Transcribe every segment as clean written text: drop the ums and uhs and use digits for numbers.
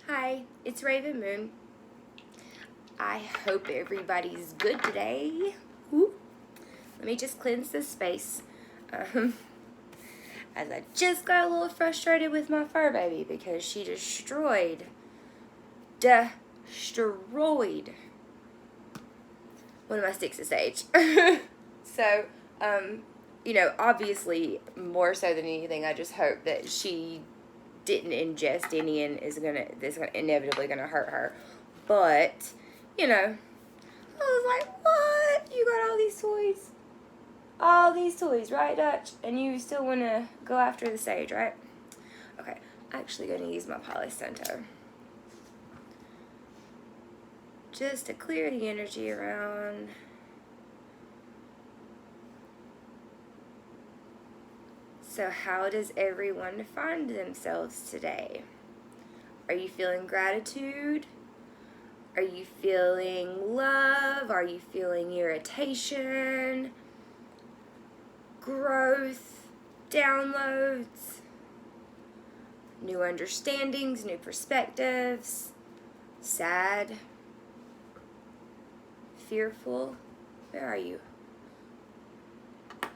Hi, it's Raven Moon. I hope everybody's good today. Woo. Let me just cleanse this space. As I just got a little frustrated with my fur baby because she destroyed one of my sticks of sage. So, obviously, more so than anything, I just hope that she didn't ingest any and that's inevitably gonna hurt her. But, I was like, what? You got all these toys? All these toys, right, Dutch? And you still wanna go after the sage, right? Okay, I'm actually gonna use my Palo Santo just to clear the energy around. So how does everyone find themselves today? Are you feeling gratitude? Are you feeling love? Are you feeling irritation? Growth? Downloads? New understandings? New perspectives? Sad? Fearful? Where are you? I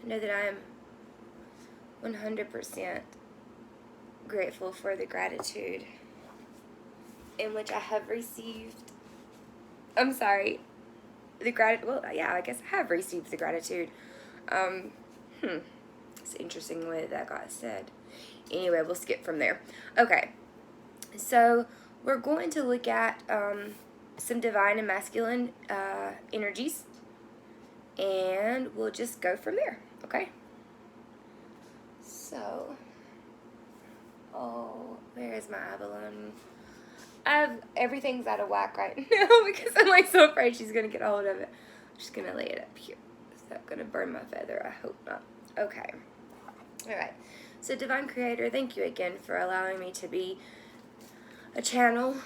know that I am 100% grateful for the gratitude in which I have received. I'm sorry. Well, yeah, I guess I have received the gratitude. It's interesting the way that got said. Anyway, we'll skip from there. Okay. So, we're going to look at some divine and masculine energies. And we'll just go from there. Okay? So, where is my abalone? Everything's out of whack right now because I'm like so afraid she's going to get a hold of it. I'm just going to lay it up here. Is that going to burn my feather? I hope not. Okay. Alright. So, Divine Creator, thank you again for allowing me to be a channel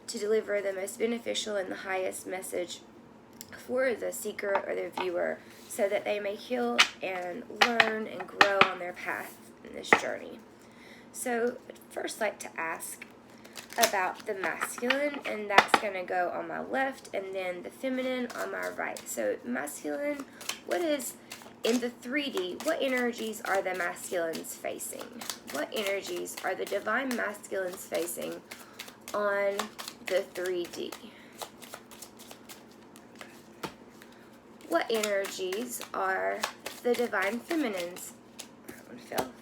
to deliver the most beneficial and the highest message for the seeker or the viewer so that they may heal and learn and grow on their path in this journey. So, I'd first like to ask about the masculine, and that's going to go on my left, and then the feminine on my right. So, masculine, what is, in the 3D, what energies are the masculines facing? What energies are the divine masculines facing on the 3D? What energies are the divine feminines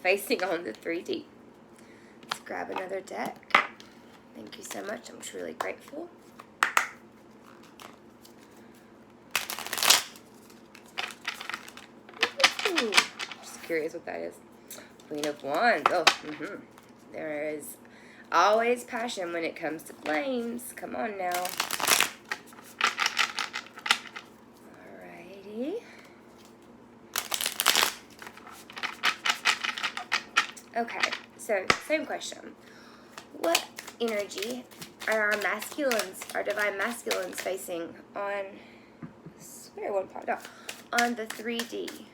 facing on the 3D? Let's grab another deck. Thank you so much. I'm truly grateful. Ooh, just curious what that is. Queen of Wands. Oh, There is always passion when it comes to flames. Come on now. Alrighty. Okay, so same question. What energy are our masculines, our divine masculines facing on, on the 3D?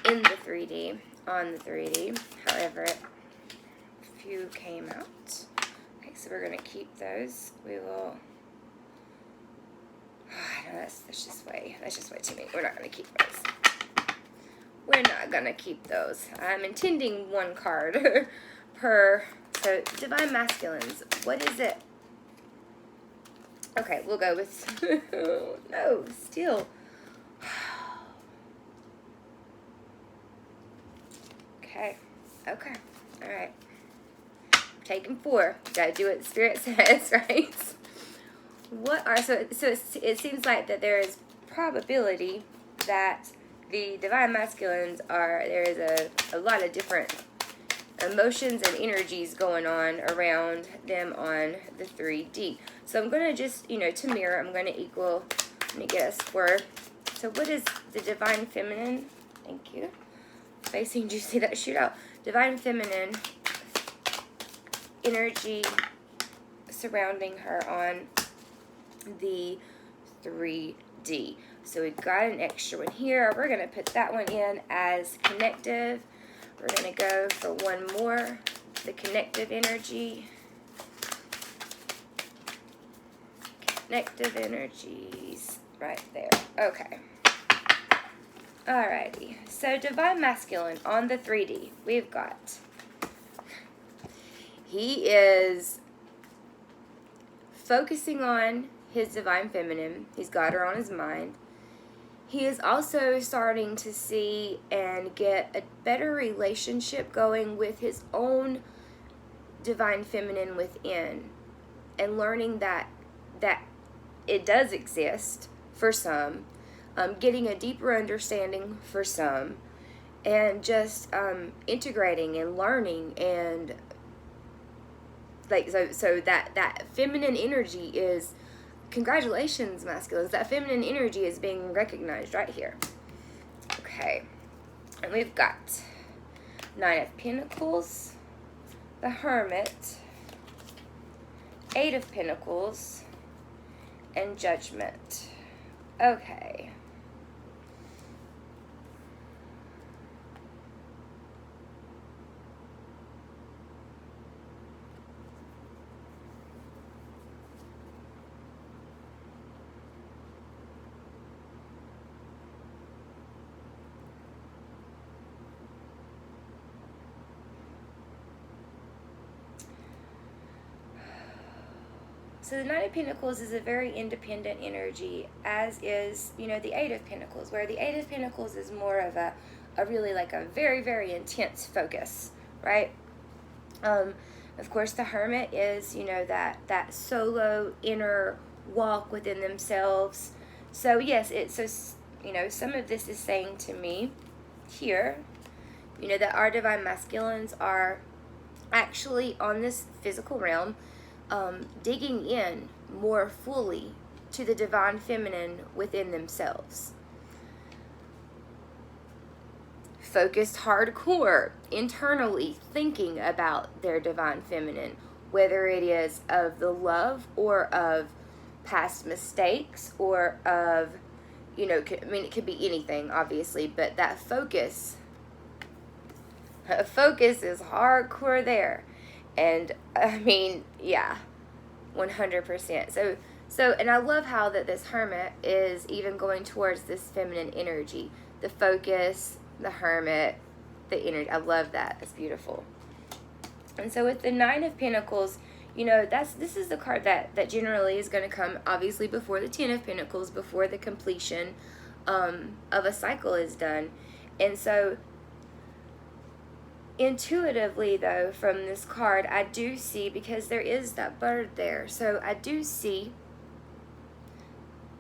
In the 3D, on the 3D. However, a few came out. Okay, so we're going to keep those. We will, no, that's just way too many. We're not going to keep those. We're not going to keep those. I'm intending one card per. So, divine masculines, what is it? Okay, we'll go with, no, still. Okay, all right. Taking 4. Gotta do what the Spirit says, right? So it seems like that there is probability that the divine masculines there is a lot of different emotions and energies going on around them on the 3D. So I'm going to just, to mirror, I'm going to equal, let me get a square. So what is the divine feminine? Thank you. Facing, do you see that shoot out? Divine feminine energy surrounding her on the 3D. So we've got an extra one here. We're going to put that one in as connective. We're going to go for one more, the connective energy. connective energies right there. Okay. Alrighty. So divine masculine on the 3D, we've got, he is focusing on his divine feminine. He's got her on his mind. He is also starting to see and get a better relationship going with his own divine feminine within, and learning that it does exist for some, getting a deeper understanding for some, and just integrating and learning, and like so that feminine energy is, congratulations masculines, that feminine energy is being recognized right here. Okay, and we've got 9 of Pentacles, the Hermit, 8 of Pentacles, and Judgment. Okay. So the 9 of Pentacles is a very independent energy, as is, the 8 of Pentacles, where the 8 of Pentacles is more of a really like a very, very intense focus, right? Of course, the Hermit is, that solo inner walk within themselves. So yes, some of this is saying to me here, that our divine masculines are actually on this physical realm, digging in more fully to the divine feminine within themselves. Focused hardcore internally thinking about their divine feminine, whether it is of the love or of past mistakes or of, it could be anything, obviously, but that focus is hardcore there. And yeah, 100%. So, and I love how that this Hermit is even going towards this feminine energy, the focus, the Hermit, the energy. I love that. It's beautiful. And so with the 9 of Pentacles, this is the card that generally is going to come obviously before the 10 of Pentacles, before the completion of a cycle is done. And so intuitively, though, from this card, I do see, because there is that bird there, so I do see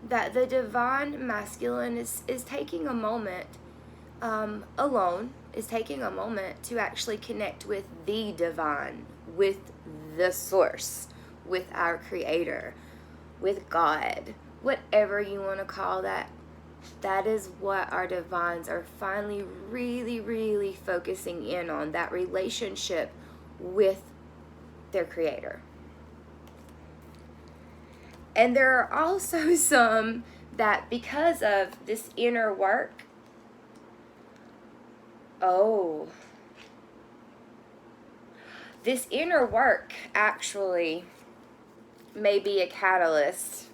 that the divine masculine is taking a moment alone, is taking a moment to actually connect with the divine, with the source, with our creator, with God, whatever you want to call that. That is what our divines are finally really, really focusing in on, that relationship with their creator. And there are also some that, because of this inner work, this inner work actually may be a catalyst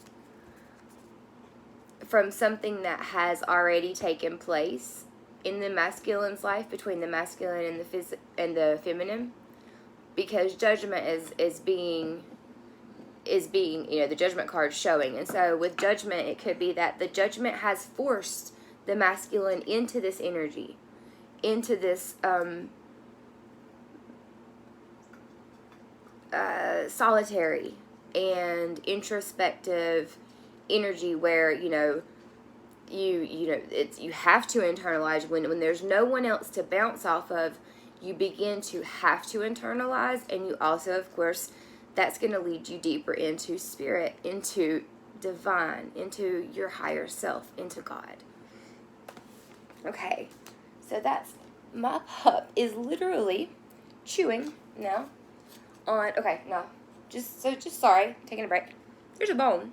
from something that has already taken place in the masculine's life, between the masculine and the feminine, because Judgment is being the Judgment card showing. And so with Judgment, it could be that the Judgment has forced the masculine into this energy, into this solitary and introspective energy, where you have to internalize when there's no one else to bounce off of. You begin to have to internalize, and you also, of course, that's going to lead you deeper into spirit, into divine, into your higher self, into God. Okay, so that's, my pup is literally chewing now on, just sorry, taking a break. There's a bone.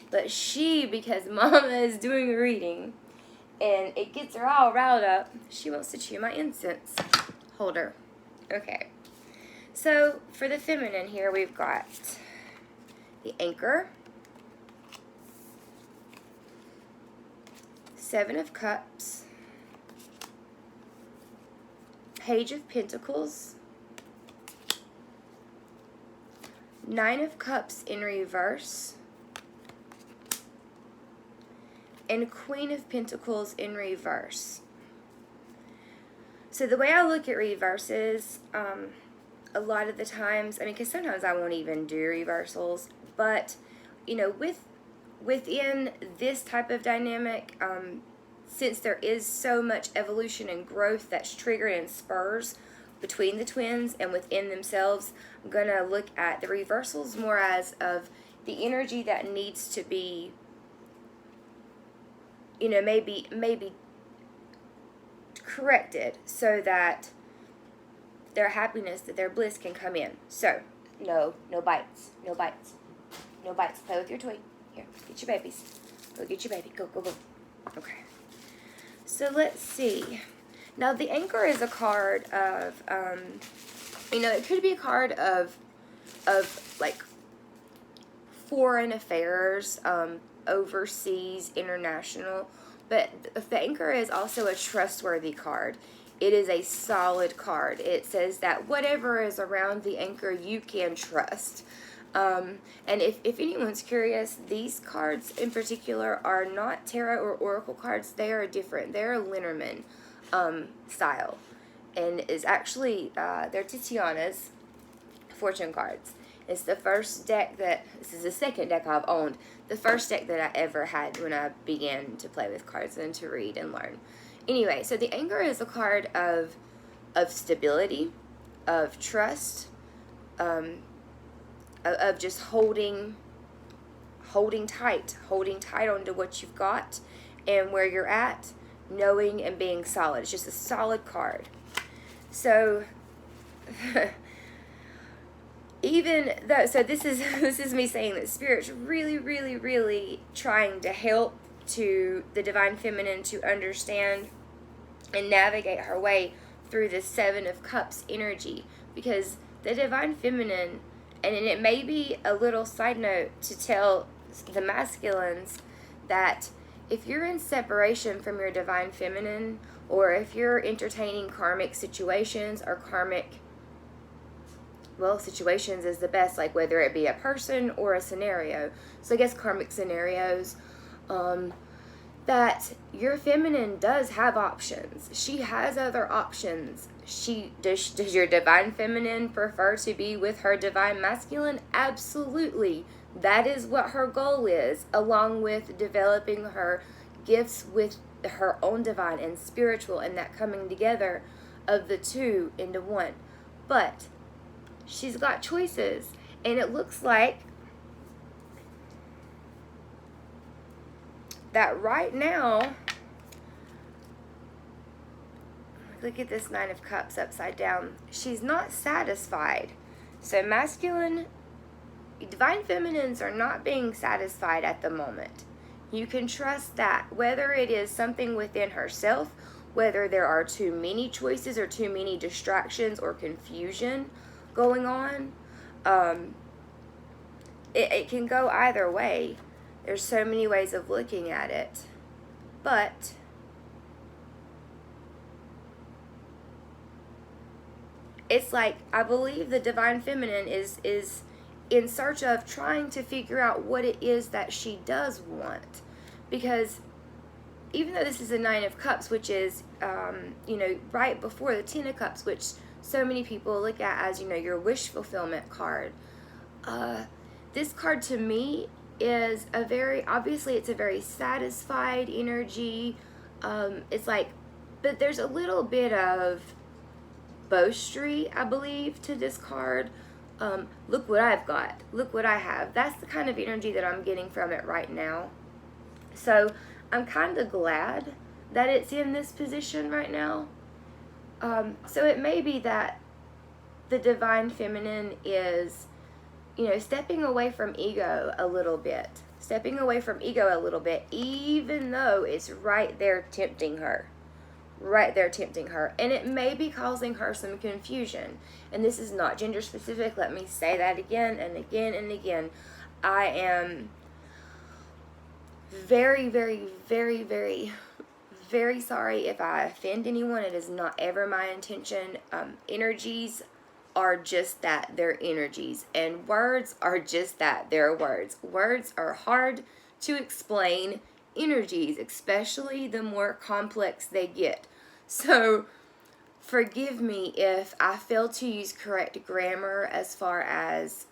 But because Mama is doing a reading, and it gets her all riled up, she wants to chew my incense holder. Okay. So, for the feminine here, we've got the Anchor, Seven of Cups, Page of Pentacles, Nine of Cups in reverse, and Queen of Pentacles in reverse. So the way I look at reverses, a lot of the times, because sometimes I won't even do reversals, but, within this type of dynamic, since there is so much evolution and growth that's triggered and spurs between the twins and within themselves, I'm going to look at the reversals more as of the energy that needs to be, maybe corrected so that their happiness, that their bliss can come in. So, no bites. Play with your toy. Here, get your babies. Go get your baby. Go. Okay. So let's see. Now the Anchor is a card of, it could be a card of like foreign affairs, overseas, international. But the Anchor is also a trustworthy card. It is a solid card. It says that whatever is around the Anchor, you can trust. And if anyone's curious, these cards in particular are not tarot or oracle cards. They are different. They're Lenormand style. And is actually, they're Titiana's fortune cards. It's the first deck this is the second deck I've owned. The first deck that I ever had when I began to play with cards and to read and learn. Anyway, so the Anchor is a card of stability, of trust, of just holding tight onto what you've got and where you're at, knowing and being solid. It's just a solid card. So even though, so this is me saying that Spirit's really, really, really trying to help to the Divine Feminine to understand and navigate her way through the Seven of Cups energy, because the Divine Feminine, and it may be a little side note to tell the masculines that if you're in separation from your Divine Feminine, or if you're entertaining karmic situations or situations is the best, like whether it be a person or a scenario. So I guess karmic scenarios, that your feminine does have options. She has other options. Does your Divine Feminine prefer to be with her Divine Masculine? Absolutely. That is what her goal is, along with developing her gifts with her own divine and spiritual, and that coming together of the two into one. But she's got choices, and it looks like that right now, look at this Nine of Cups upside down. She's not satisfied. So masculine, Divine Feminines are not being satisfied at the moment. You can trust that, whether it is something within herself, whether there are too many choices or too many distractions or confusion going on, it can go either way. There's so many ways of looking at it. But it's like, I believe the Divine Feminine is in search of trying to figure out what it is that she does want. Because even though this is a Nine of Cups, which is, right before the Ten of Cups, which so many people look at as, your wish fulfillment card, this card to me is it's a very satisfied energy. It's like, but there's a little bit of boastry, I believe, to this card. Look what I've got. Look what I have. That's the kind of energy that I'm getting from it right now. So I'm kind of glad that it's in this position right now. So it may be that the Divine Feminine is, stepping away from ego a little bit. Even though it's right there tempting her. And it may be causing her some confusion. And this is not gender specific. Let me say that again and again and again. I am very, very, very, very very sorry if I offend anyone. It is not ever my intention. Energies are just that. They're energies. And words are just that. They're words. Words are hard to explain energies, especially the more complex they get. So forgive me if I fail to use correct grammar as far as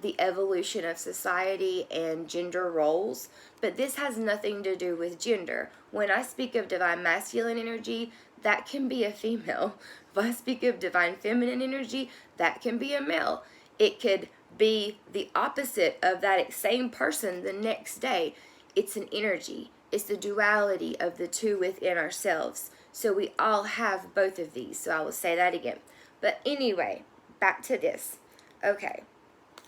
the evolution of society and gender roles, but this has nothing to do with gender. When I speak of divine masculine energy, that can be a female. If I speak of divine feminine energy, that can be a male. It could be the opposite of that same person the next day. It's an energy. It's the duality of the two within ourselves. So we all have both of these. So I will say that again. But anyway, back to this. Okay.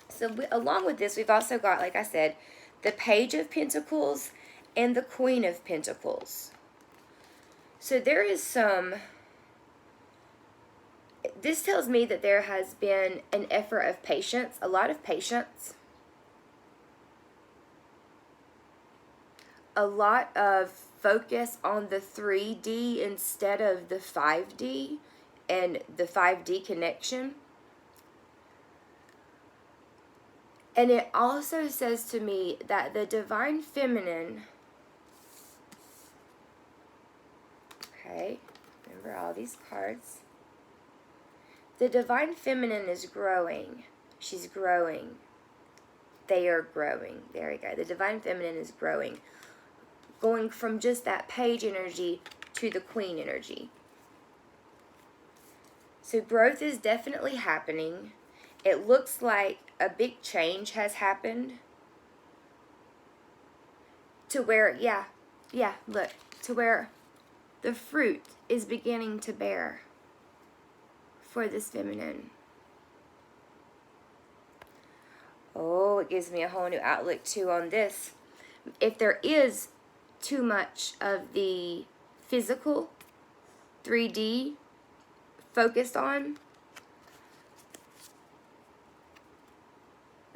So along with this, we've also got, like I said, the Page of Pentacles and the Queen of Pentacles. So there is this tells me that there has been an effort of patience, a lot of patience, a lot of focus on the 3D instead of the 5D and the 5D connection. And it also says to me that the divine feminine, okay, remember all these cards. The divine feminine is growing. She's growing. They are growing. There we go. The divine feminine is growing. Going from just that page energy to the queen energy. So growth is definitely happening. It looks like a big change has happened to where, look, to where the fruit is beginning to bear for this feminine. Oh, it gives me a whole new outlook too on this. If there is too much of the physical 3D focused on,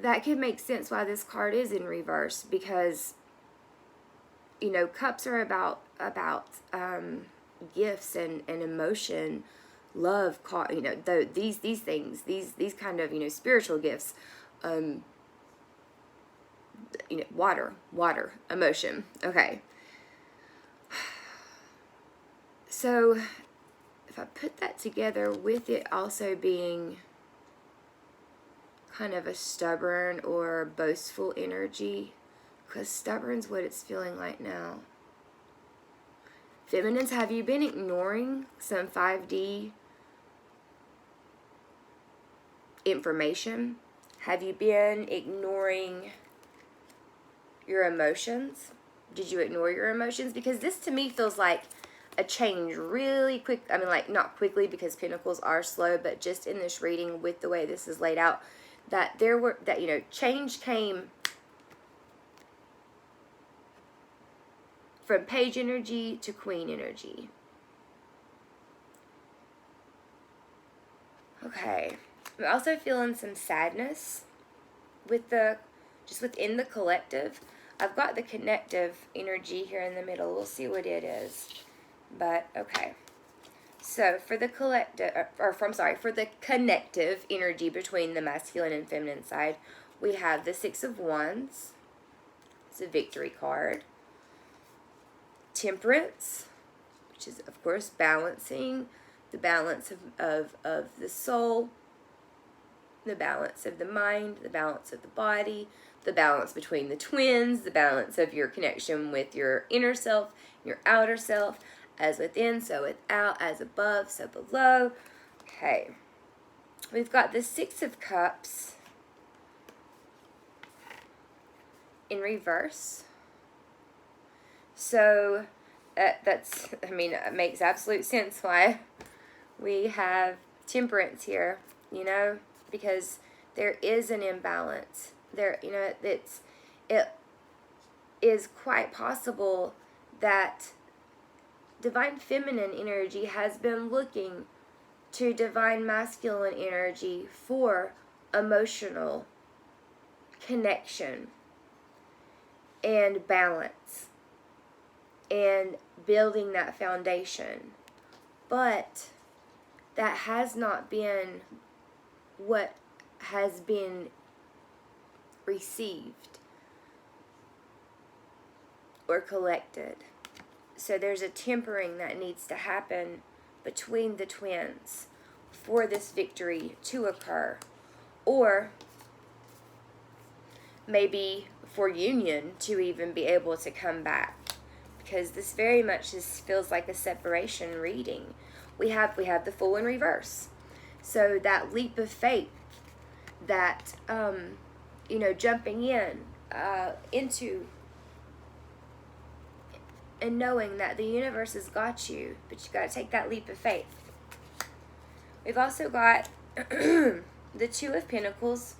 that could make sense why this card is in reverse, because, you know, cups are about gifts and emotion, love, you know, these things, these kind of, you know, spiritual gifts, you know, water, emotion. Okay. So if I put that together with it also being kind of a stubborn or boastful energy, because stubborn's what it's feeling like now. Feminines, have you been ignoring some 5D information? Have you been ignoring your emotions? Did you ignore your emotions? Because this to me feels like a change really quick. I mean, like, not quickly, because pentacles are slow, but just in this reading with the way this is laid out, that you know, change came from page energy to queen energy. Okay. I'm also feeling some sadness with just within the collective. I've got the connective energy here in the middle. We'll see what it is. But, okay. So, for the collective, for the connective energy between the masculine and feminine side, we have the Six of Wands. It's a victory card. Temperance, which is, of course, balancing. The balance of the soul, the balance of the mind, the balance of the body, the balance between the twins, the balance of your connection with your inner self, your outer self, as within, so without, as above, so below. Okay. We've got the Six of Cups in reverse. So that's, I mean, it makes absolute sense why we have temperance here, you know, because there is an imbalance. There, you know, it is quite possible that divine feminine energy has been looking to divine masculine energy for emotional connection and balance and building that foundation. But that has not been what has been received or collected. So there's a tempering that needs to happen between the twins for this victory to occur. Or maybe for union to even be able to come back. Because this very much feels like a separation reading. We have the Fool in reverse. So that leap of faith, that jumping into and knowing that the universe has got you, but you got to take that leap of faith. We've also got the Two of Pentacles,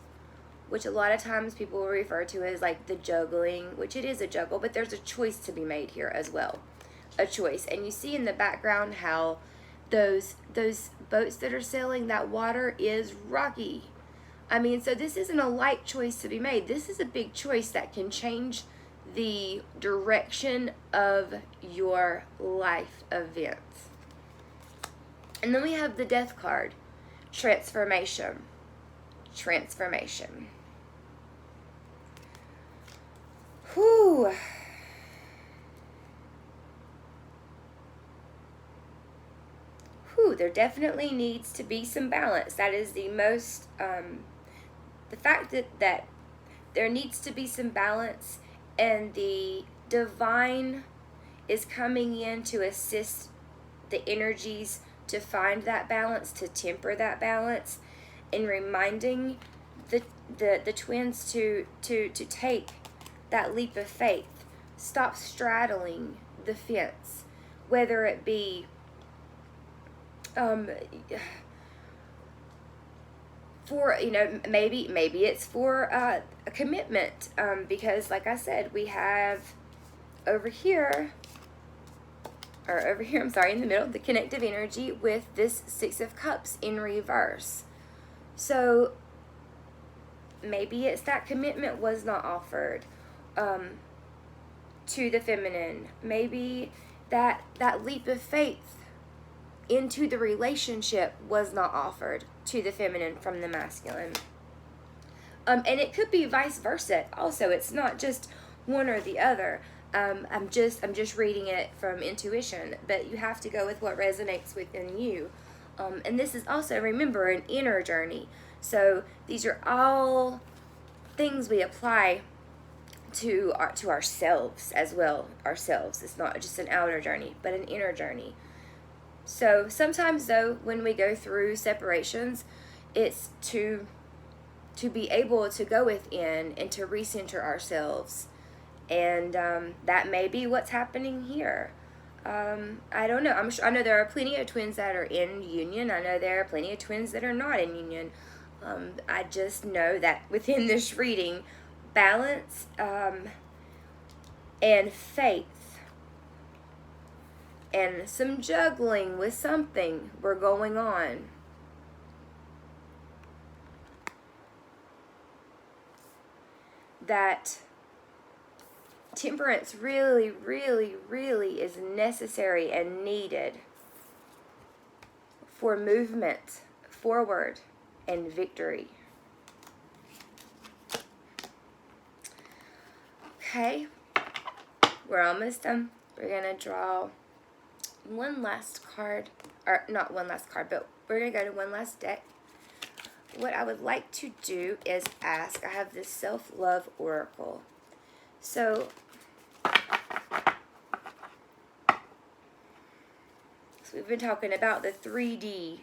which a lot of times people will refer to as like the juggling, which it is a juggle, but there's a choice to be made here as well. A choice. And you see in the background how those boats that are sailing, that water is rocky. I mean, so this isn't a light choice to be made. This is a big choice that can change the direction of your life events. And then we have the Death card. Transformation. Transformation. Whew. There definitely needs to be some balance. That is the most, the fact that there needs to be some balance, and the divine is coming in to assist the energies to find that balance, to temper that balance, and reminding the twins to take that leap of faith. Stop straddling the fence, whether it be for, maybe it's for a commitment, because like I said, we have over here, I'm sorry, in the middle, the connective energy with this Six of Cups in reverse. So maybe it's that commitment was not offered to the feminine. Maybe that leap of faith into the relationship was not offered to the feminine from the masculine. And it could be vice versa also. It's not just one or the other. I'm just reading it from intuition, but you have to go with what resonates within you. And this is also, remember, an inner journey. So these are all things we apply to ourselves as well. Ourselves. It's not just an outer journey, but an inner journey. So sometimes, though, when we go through separations, it's to be able to go within and to recenter ourselves. And that may be what's happening here. I don't know. I know there are plenty of twins that are in union. I know there are plenty of twins that are not in union. I just know that within this reading, balance and faith and some juggling with something were going on. That temperance really, really, really is necessary and needed for movement forward and victory. Okay, we're almost done. We're going to draw one last card, or not one last card, but we're going to go to one last deck. What I would like to do is ask, I have this self-love oracle. So we've been talking about the 3D,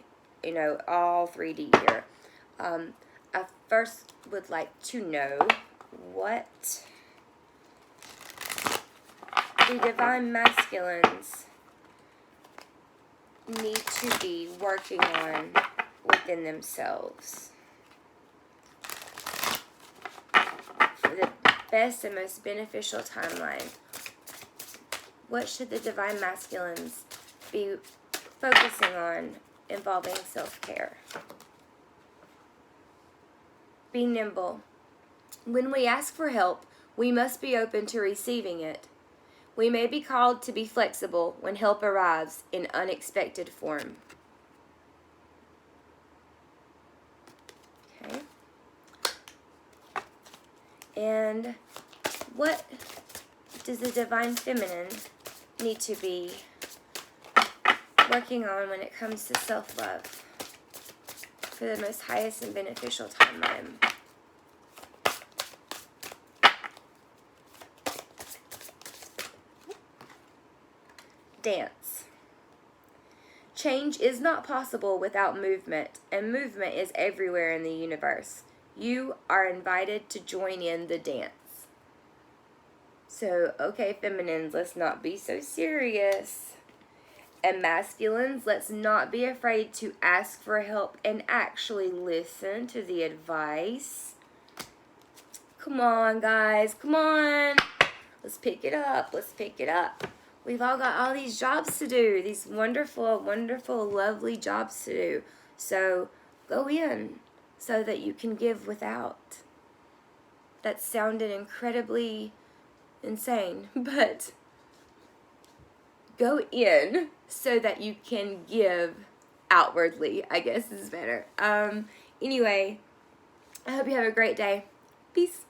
all 3D here. I first would like to know what the divine masculines need to be working on within themselves for the best and most beneficial timeline. What should the divine masculines be focusing on involving self-care? Be nimble. When we ask for help, we must be open to receiving it. We may be called to be flexible when help arrives in unexpected form. Okay. And what does the divine feminine need to be working on when it comes to self-love for the most highest and beneficial timeline? Dance. Change is not possible without movement, and movement is everywhere in the universe. You are invited to join in the dance. So, okay, feminines, let's not be so serious. And masculines, let's not be afraid to ask for help and actually listen to the advice. Come on, guys, come on. Let's pick it up, let's pick it up. We've all got all these jobs to do, these wonderful, wonderful, lovely jobs to do. So go in so that you can give without. That sounded incredibly insane, but go in so that you can give outwardly, I guess is better. Anyway, I hope you have a great day. Peace.